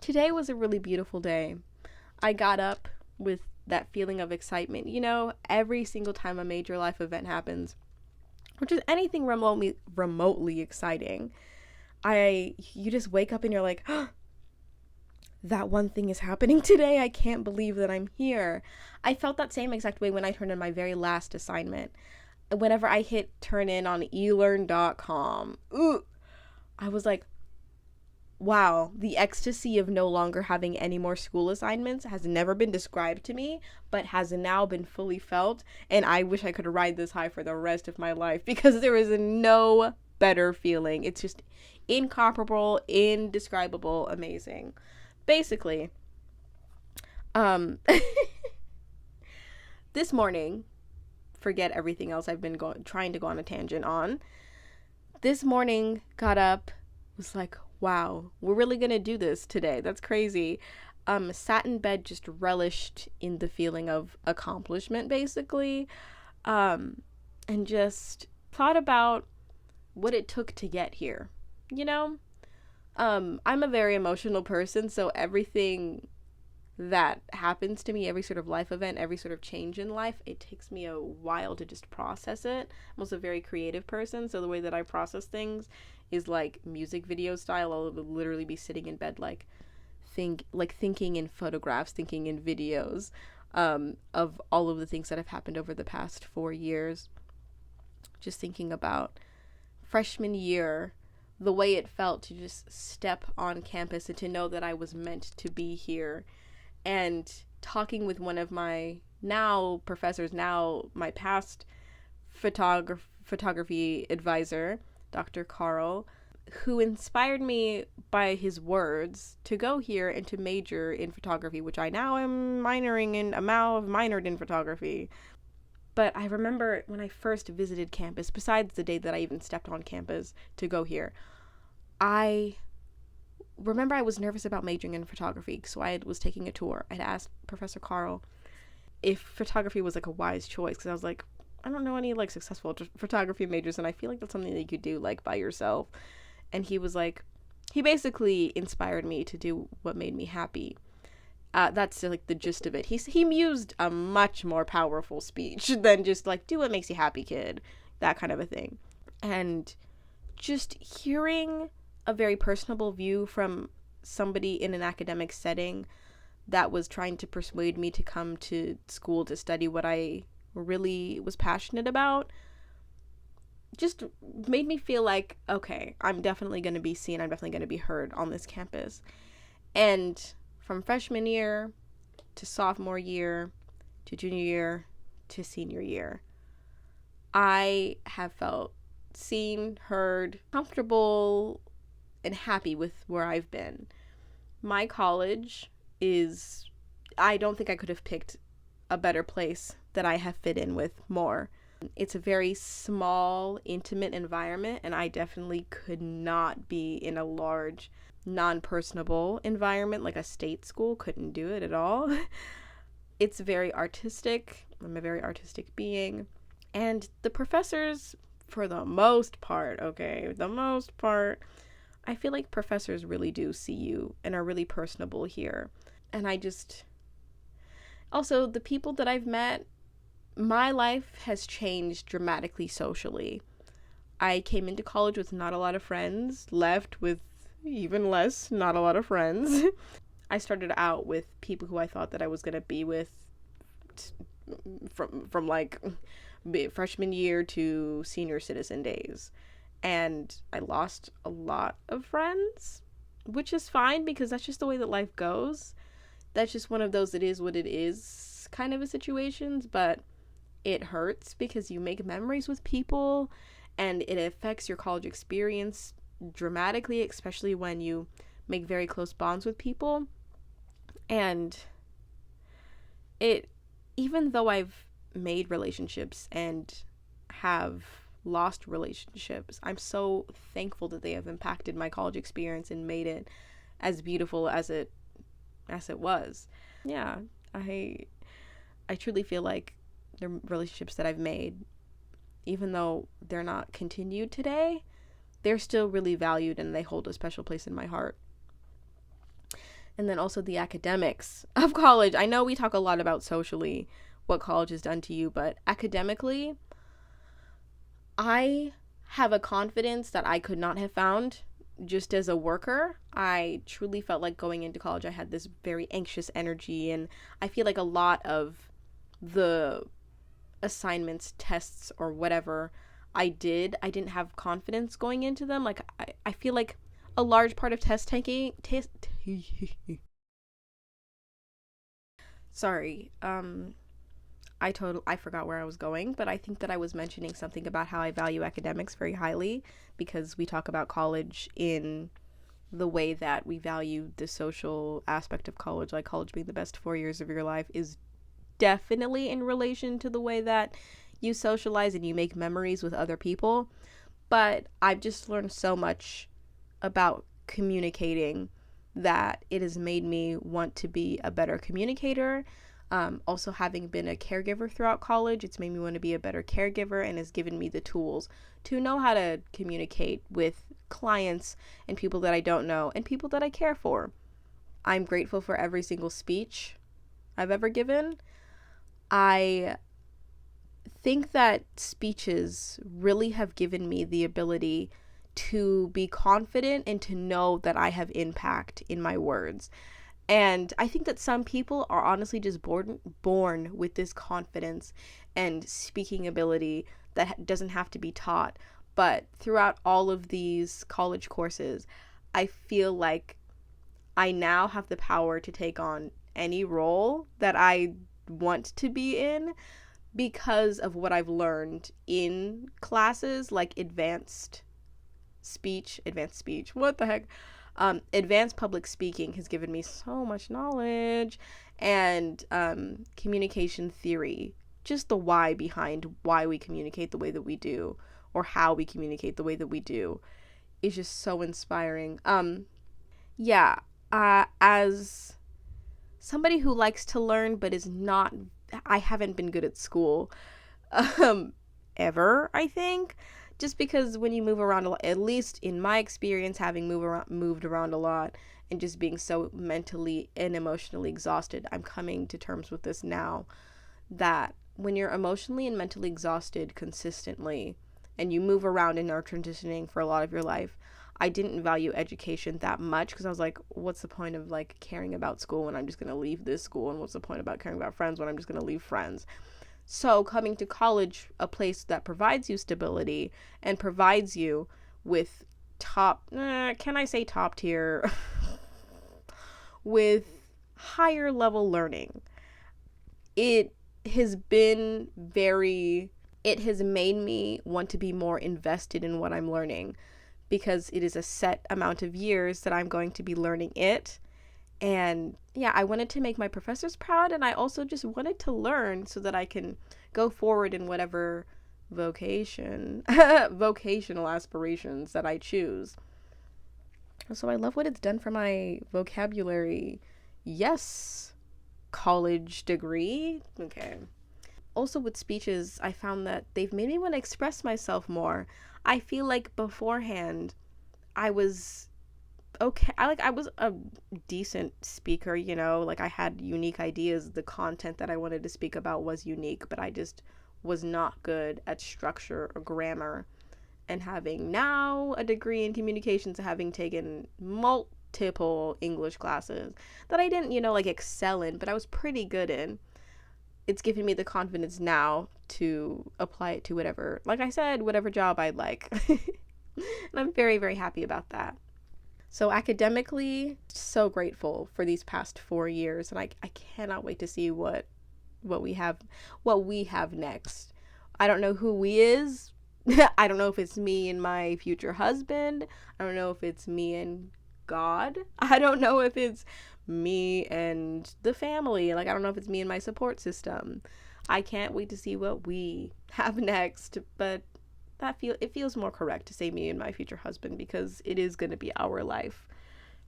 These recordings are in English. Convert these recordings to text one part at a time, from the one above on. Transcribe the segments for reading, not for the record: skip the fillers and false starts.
Today was a really beautiful day. I got up with that feeling of excitement. Every single time a major life event happens, which is anything remotely exciting, you just wake up and you're like, oh, that one thing is happening today. I can't believe that I'm here. I felt that same exact way when I turned in my very last assignment. Whenever I hit turn in on elearn.com, I was like, wow, the ecstasy of no longer having any more school assignments has never been described to me, but has now been fully felt. And I wish I could ride this high for the rest of my life because there is no better feeling. It's just incomparable, indescribable, amazing. Basically, um, this morning, forget everything else I've been trying to go on a tangent on. This morning, got up, was like, wow, we're really gonna do this today. That's crazy. Sat in bed, just relished in the feeling of accomplishment, basically, and just thought about what it took to get here. You know, I'm a very emotional person, so everything that happens to me, every sort of life event, every sort of change in life, it takes me a while to just process it. I'm also a very creative person, so the way that I process things is like music video style. I'll literally be sitting in bed thinking in photographs, thinking in videos, of all of the things that have happened over the past 4 years. Just thinking about freshman year, the way it felt to just step on campus and to know that I was meant to be here, and talking with one of my now professors, now my past photography advisor, Dr. Carl, who inspired me by his words to go here and to major in photography, which I now am minoring in, minored in photography. But I remember when I first visited campus, besides the day that I even stepped on campus to go here, I remember I was nervous about majoring in photography, so I was taking a tour. I'd asked Professor Carl if photography was like a wise choice, because I was like, I don't know any like successful photography majors, and I feel like that's something that you could do like by yourself. And he was like, he basically inspired me to do what made me happy. That's like the gist of it. He mused a much more powerful speech than just like, do what makes you happy, kid, that kind of a thing. And just hearing a very personable view from somebody in an academic setting that was trying to persuade me to come to school to study what I really was passionate about just made me feel like, okay, I'm definitely going to be seen, I'm definitely going to be heard on this campus. And from freshman year to sophomore year to junior year to senior year, I have felt seen, heard, comfortable, and happy with where I've been. My college is, I don't think I could have picked a better place that I have fit in with more. It's a very small, intimate environment, and I definitely could not be in a large, non-personable environment like a state school. Couldn't do it at all. It's very artistic. I'm a very artistic being. And the professors, for the most part, I feel like professors really do see you and are really personable here. And also, the people that I've met, my life has changed dramatically socially. I came into college with not a lot of friends, left with even less, not a lot of friends. I started out with people who I thought that I was going to be with from like freshman year to senior citizen days. And I lost a lot of friends, which is fine because that's just the way that life goes. That's just one of those it is what it is kind of a situations, but it hurts because you make memories with people and it affects your college experience dramatically, especially when you make very close bonds with people. And even though I've made relationships and have lost relationships, I'm so thankful that they have impacted my college experience and made it as beautiful as it was. Yeah, I truly feel like the relationships that I've made, even though they're not continued today, they're still really valued and they hold a special place in my heart. And then also the academics of college. I know we talk a lot about socially what college has done to you, but academically, I have a confidence that I could not have found just as a worker. I truly felt like going into college, I had this very anxious energy, and I feel like a lot of the assignments, tests, or whatever I didn't have confidence going into them. Like, I feel like a large part of test taking, sorry, I forgot where I was going, but I think that I was mentioning something about how I value academics very highly, because we talk about college in the way that we value the social aspect of college. Like, college being the best 4 years of your life is definitely in relation to the way that you socialize and you make memories with other people. But I've just learned so much about communicating that it has made me want to be a better communicator. Also, having been a caregiver throughout college, it's made me want to be a better caregiver and has given me the tools to know how to communicate with clients and people that I don't know and people that I care for. I'm grateful for every single speech I've ever given. I think that speeches really have given me the ability to be confident and to know that I have impact in my words. And I think that some people are honestly just born with this confidence and speaking ability that doesn't have to be taught. But throughout all of these college courses, I feel like I now have the power to take on any role that I want to be in because of what I've learned in classes like advanced speech, what the heck? Advanced public speaking has given me so much knowledge, and communication theory, just the why behind why we communicate the way that we do, or how we communicate the way that we do, is just so inspiring. Yeah, as somebody who likes to learn but is not, I haven't been good at school, ever, I think. Just because when you move around a lot, at least in my experience, having moved around a lot and just being so mentally and emotionally exhausted, I'm coming to terms with this now, that when you're emotionally and mentally exhausted consistently and you move around and are transitioning for a lot of your life, I didn't value education that much, because I was like, what's the point of like caring about school when I'm just going to leave this school? And what's the point about caring about friends when I'm just going to leave friends? So coming to college, a place that provides you stability and provides you with can I say top tier, with higher level learning, it has been it has made me want to be more invested in what I'm learning, because it is a set amount of years that I'm going to be learning it. And yeah, I wanted to make my professors proud, and I also just wanted to learn so that I can go forward in whatever vocational aspirations that I choose. So I love what it's done for my vocabulary. Yes, college degree. Okay. Also with speeches, I found that they've made me want to express myself more. I feel like beforehand, I was okay. I was a decent speaker, like I had unique ideas. The content that I wanted to speak about was unique, but I just was not good at structure or grammar. And having now a degree in communications, having taken multiple English classes that I didn't, like excel in, but I was pretty good in, it's given me the confidence now to apply it to whatever, like I said, whatever job I'd like. And I'm very, very happy about that. So academically, so grateful for these past 4 years, and I cannot wait to see what we have next. I don't know who we is. I don't know if it's me and my future husband. I don't know if it's me and God. I don't know if it's me and the family. Like, I don't know if it's me and my support system. I can't wait to see what we have next, but it feels more correct to say me and my future husband, because it is going to be our life,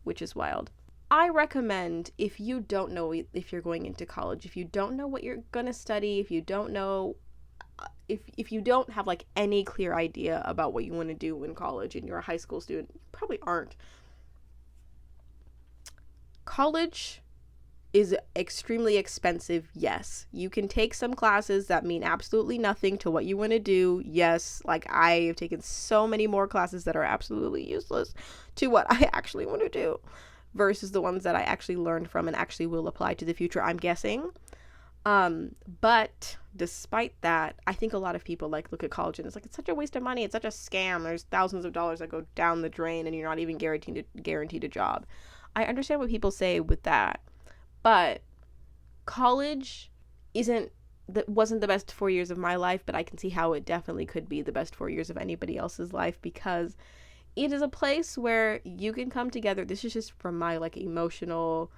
which is wild. I recommend, if you don't know if you're going into college, if you don't know what you're going to study, if you don't know, if you don't have like any clear idea about what you want to do in college and you're a high school student, you probably aren't. college is extremely expensive, yes. You can take some classes that mean absolutely nothing to what you want to do, yes. Like, I have taken so many more classes that are absolutely useless to what I actually want to do versus the ones that I actually learned from and actually will apply to the future, I'm guessing. But despite that, I think a lot of people like look at college and it's like, it's such a waste of money, it's such a scam, there's thousands of dollars that go down the drain and you're not even guaranteed a job. I understand what people say with that, but college wasn't the best 4 years of my life, but I can see how it definitely could be the best 4 years of anybody else's life, because it is a place where you can come together. This is just from my like emotional,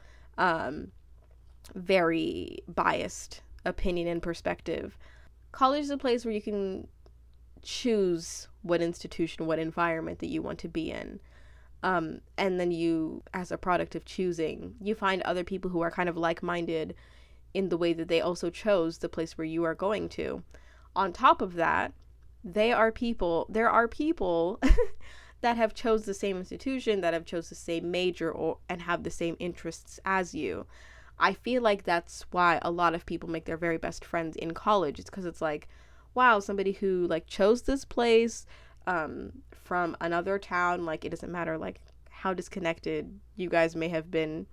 very biased opinion and perspective. College is a place where you can choose what institution, what environment that you want to be in. And then you, as a product of choosing, you find other people who are kind of like-minded in the way that they also chose the place where you are going to. On top of that, there are people that have chose the same institution, that have chose the same major and have the same interests as you. I feel like that's why a lot of people make their very best friends in college. It's because it's like, wow, somebody who like chose this place from another town, like it doesn't matter like how disconnected you guys may have been,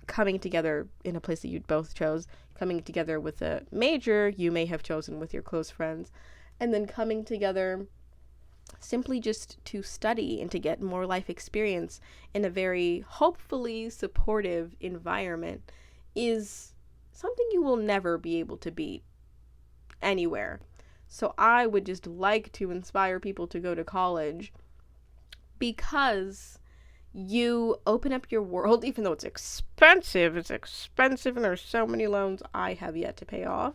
coming together in a place that you both chose, coming together with a major you may have chosen with your close friends, and then coming together simply just to study and to get more life experience in a very hopefully supportive environment is something you will never be able to beat anywhere. So I would just like to inspire people to go to college because you open up your world, even though it's expensive and there's so many loans I have yet to pay off.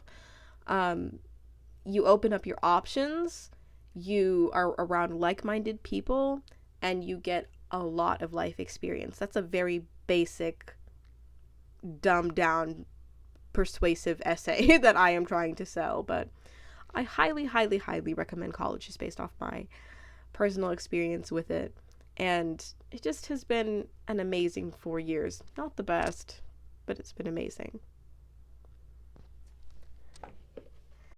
You open up your options, you are around like-minded people, and you get a lot of life experience. That's a very basic, dumbed down, persuasive essay that I am trying to sell, but I highly, highly, highly recommend college just based off my personal experience with it. And it just has been an amazing 4 years. Not the best, but it's been amazing.